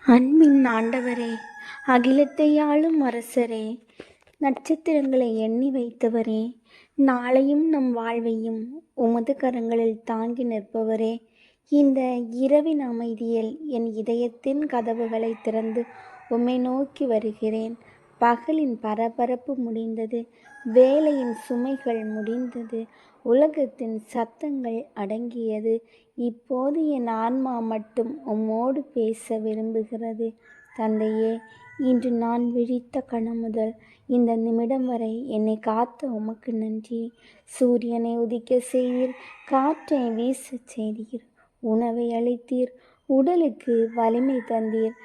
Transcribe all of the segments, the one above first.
அன்பின் ஆண்டவரே, அகிலத்தை ஆளும் அரசரே, நட்சத்திரங்களை எண்ணி வைத்தவரே, நாளையும் நம் வாழ்வையும் உமது கரங்களில் தாங்கி நிற்பவரே, இந்த இரவின் அமைதியில் என் இதயத்தின் கதவுகளை திறந்து உம்மை நோக்கி வருகிறேன். பகலின் பரபரப்பு முடிந்தது, வேலையின் சுமைகள் முடிந்தது, உலகத்தின் சத்தங்கள் அடங்கியது. இப்போது என் ஆன்மா மட்டும் உம்மோடு பேச விரும்புகிறது. தந்தையே, இன்று நான் விழித்த கணம் முதல் இந்த நிமிடம் வரை என்னை காத்த உமக்கு நன்றி. சூரியனை உதிக்க செய்தீர், காற்றை வீசச் செய்தீர், உணவை அளித்தீர், உடலுக்கு வலிமை தந்தீர்,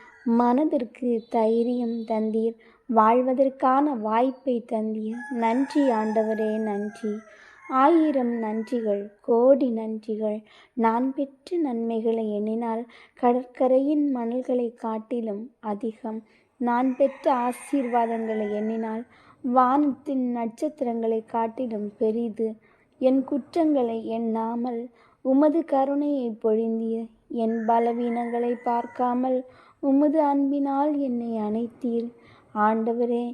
மனதிற்கு தைரியம் தந்தீர், வாழ்வதற்கான வாய்ப்பை தந்தீர். நன்றி ஆண்டவரே, நன்றி. ஆயிரம் நன்றிகள், கோடி நன்றிகள். நான் பெற்ற நன்மைகளை எண்ணினால் கடற்கரையின் மணல்களை காட்டிலும் அதிகம். நான் பெற்ற ஆசீர்வாதங்களை எண்ணினால் வானத்தின் நட்சத்திரங்களை காட்டிலும் பெரிது. என் குற்றங்களை எண்ணாமல் உமது கருணையை பொழிந்தீர். என் பலவீனங்களை பார்க்காமல் உமது அன்பினால் என்னை அணைத்தீர். ஆண்டவரே,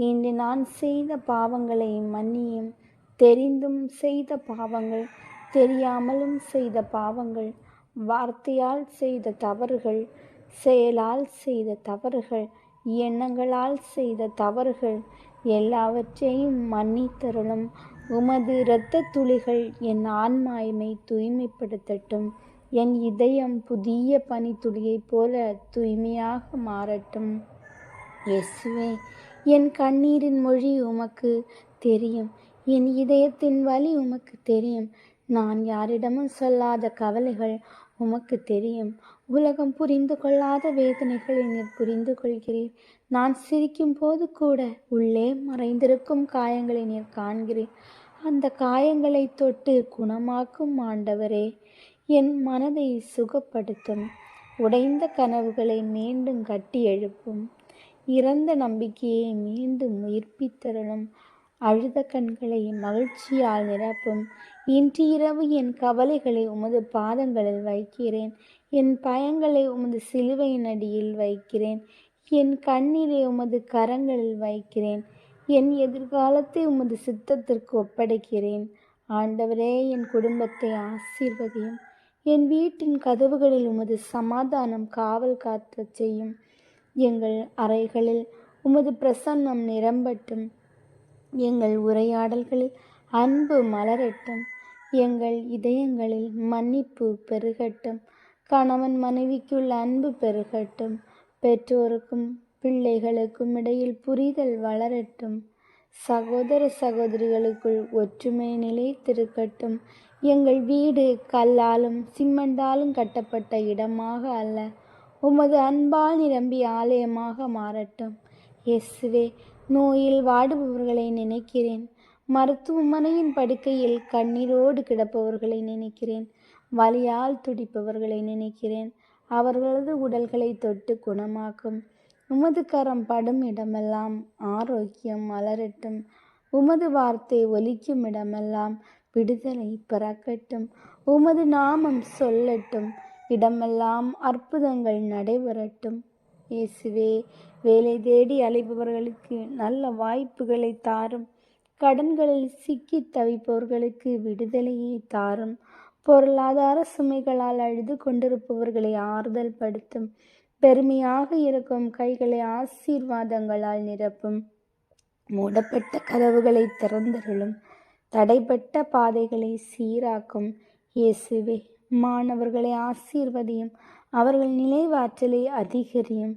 இன்று நான் செய்த பாவங்களை மன்னியும். தெரிந்தும் செய்த பாவங்கள், தெரியாமலும் செய்த பாவங்கள், வார்த்தையால் செய்த தவறுகள், செயலால் செய்த தவறுகள், எண்ணங்களால் செய்த தவறுகள் எல்லாவற்றையும் மன்னித்தருளும். உமது இரத்த துளிகள் என் ஆன்மாய்மை தூய்மைப்படுத்தட்டும். என் இதயம் புதிய பனித்துளியைப் போல தூய்மையாக மாறட்டும். இயேசுவே, என் கண்ணீரின் மொழி உமக்கு தெரியும், என் இதயத்தின் வலி உமக்கு தெரியும். நான் யாரிடமும் சொல்லாத கவலைகள் உமக்கு தெரியும். உலகம் புரிந்து கொள்ளாத வேதனைகளை நீர் புரிந்து கொள்கிறீர். நான் சிரிக்கும் போது கூட உள்ளே மறைந்திருக்கும் காயங்களை நீர் காண்கிறீர். அந்த காயங்களை தொட்டு குணமாக்கும் ஆண்டவரே, என் மனதை சுகப்படுத்தும். உடைந்த கனவுகளை மீண்டும் கட்டி எழுப்பும். இறந்த நம்பிக்கையை மீண்டும் உயிர்ப்பித்தருளும். அழுத கண்களை மகிழ்ச்சியால் நிரப்பும். இன்று இரவு என் கவலைகளை உமது பாதங்களில் வைக்கிறேன். என் பயங்களை உமது சிலுவையின் அடியில் வைக்கிறேன். என் கண்ணீரை உமது கரங்களில் வைக்கிறேன். என் எதிர்காலத்தை உமது சித்தத்திற்கு ஒப்படைக்கிறேன். ஆண்டவரே, என் குடும்பத்தை ஆசீர்வதியும். என் வீட்டின் கதவுகளில் உமது சமாதானம் காவல் காக்கச் செய்யும். எங்கள் அறைகளில் உமது பிரசன்னம் நிரம்பட்டும். எங்கள் உரையாடல்களில் அன்பு மலரட்டும். எங்கள் இதயங்களில் மன்னிப்பு பெருகட்டும். கணவன் மனைவிக்குள் அன்பு பெருகட்டும். பெற்றோருக்கும் பிள்ளைகளுக்கும் இடையில் புரிதல் வளரட்டும். சகோதர சகோதரிகளுக்குள் ஒற்றுமை நிலைத்திருக்கட்டும். எங்கள் வீடு கல்லாலும் சிமெண்டாலும் கட்டப்பட்ட இடமாக அல்ல, உமது அன்பால் நிரம்பிய ஆலயமாக மாறட்டும். இயேசுவே, நோயில் வாடுபவர்களை நினைக்கிறேன். மருத்துவமனையின் படுக்கையில் கண்ணீரோடு கிடப்பவர்களை நினைக்கிறேன். வலியால் துடிப்பவர்களை நினைக்கிறேன். அவர்களது உடல்களை தொட்டு குணமாக்கும். உமது கரம் படும் இடமெல்லாம் ஆரோக்கியம் மலரட்டும். உமது வார்த்தை ஒலிக்கும் இடமெல்லாம் விடுதலை பிறக்கட்டும். உமது நாமம் சொல்லட்டும் இடமெல்லாம் அற்புதங்கள் நடைபெறட்டும். இயேசுவே, வேலை தேடி அலைபவர்களுக்கு நல்ல வாய்ப்புகளை தாரும். கடன்களில் சிக்கி தவிப்பவர்களுக்கு விடுதலையை தாரும். பொருளாதார சுமைகளால் அழுது கொண்டிருப்பவர்களை ஆறுதல் படுத்தும். பெருமையாக இருக்கும் கைகளை ஆசீர்வாதங்களால் நிரப்பும். மூடப்பட்ட கதவுகளை திறந்தருளும். தடைப்பட்ட பாதைகளை சீராக்கும். இயேசுவே, மாணவர்களை ஆசீர்வதியும். அவர்கள் நினைவாற்றலை அதிகரியும்.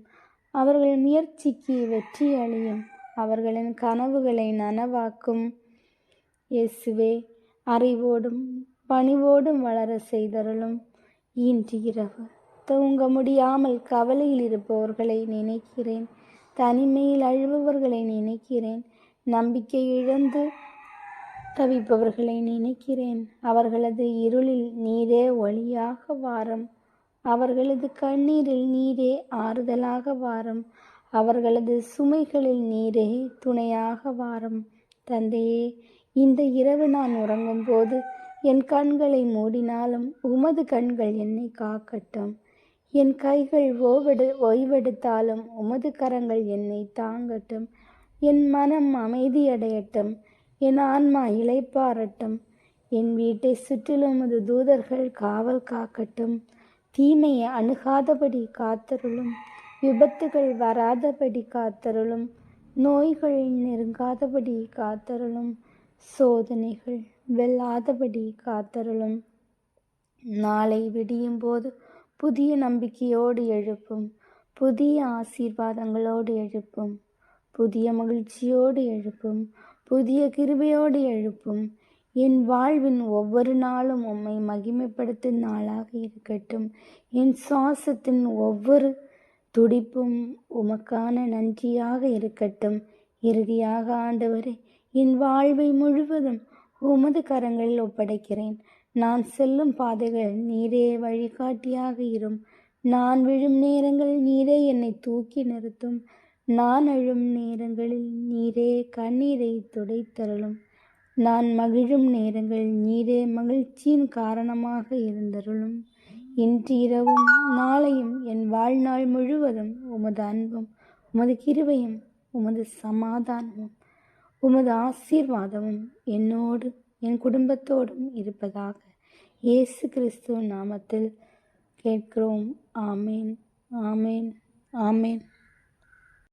அவர்கள் முயற்சிக்கு வெற்றி அளியும். அவர்களின் கனவுகளை நனவாக்கும். இயேசுவே, அறிவோடும் பணிவோடும் வளர செய்தருளும். இன்று இரவு தூங்க முடியாமல் கவலையில் இருப்பவர்களை நினைக்கிறேன். தனிமையில் அழுபவர்களை நினைக்கிறேன். நம்பிக்கை இழந்து தவிப்பவர்களை நினைக்கிறேன். அவர்களது இருளில் நீரே ஒளியாக வாரும். அவர்களது கண்ணீரில் நீரே ஆறுதலாக வாரும். அவர்களது சுமைகளில் நீரே துணையாக வாரும். தந்தையே, இந்த இரவு நான் உறங்கும் போது என் கண்களை மூடினாலும் உமது கண்கள் என்னை காக்கட்டும். என் கைகள் ஓய்வெடுத்தாலும் உமது கரங்கள் என்னை தாங்கட்டும். என் மனம் அமைதியடையட்டும், என் ஆன்மா இளைப்பாறட்டும். என் வீட்டை சுற்றிலும் உமது தூதர்கள் காவல் காக்கட்டும். தீமையை அணுகாதபடி காத்தருளும், விபத்துகள் வராதபடி காத்தருளும், நோய்கள் நெருங்காதபடி காத்தருளும், சோதனைகள் வெல்லாதபடி காத்தருளும். நாளை விடியும் போது புதிய நம்பிக்கையோடு எழுப்பும், புதிய ஆசீர்வாதங்களோடு எழுப்பும், புதிய மகிழ்ச்சியோடு எழுப்பும், புதிய கிருபையோடு எழுப்பும். என் வாழ்வின் ஒவ்வொரு நாளும் உம்மை மகிமைப்படுத்தும் நாளாக இருக்கட்டும். என் சுவாசத்தின் ஒவ்வொரு துடிப்பும் உமக்கான நன்றியாக இருக்கட்டும். இறுதியாக ஆண்டவரே, என் வாழ்வை முழுவதும் உமது கரங்களில் ஒப்படைக்கிறேன். நான் செல்லும் பாதைகள் நீரே வழிகாட்டியாக இரும். நான் விழும் நேரங்களில் நீரே என்னை தூக்கி நிறுத்தும். நான் அழும் நேரங்களில் நீரே கண்ணீரை துடைத்தருளும். நான் மகிழும் நேரங்களில் நீரே மகிழ்ச்சியின் காரணமாக இருந்தருளும். இன்று இரவும் நாளையும் என் வாழ்நாள் முழுவதும் உமது அன்பும் உமது கிருபையும் உமது சமாதானமும் உமது ஆசீர்வாதமும் என்னோடு என் குடும்பத்தோடும் இருப்பதாக இயேசு கிறிஸ்துவின் நாமத்தில் கேட்கிறோம். ஆமேன், ஆமேன், ஆமேன்.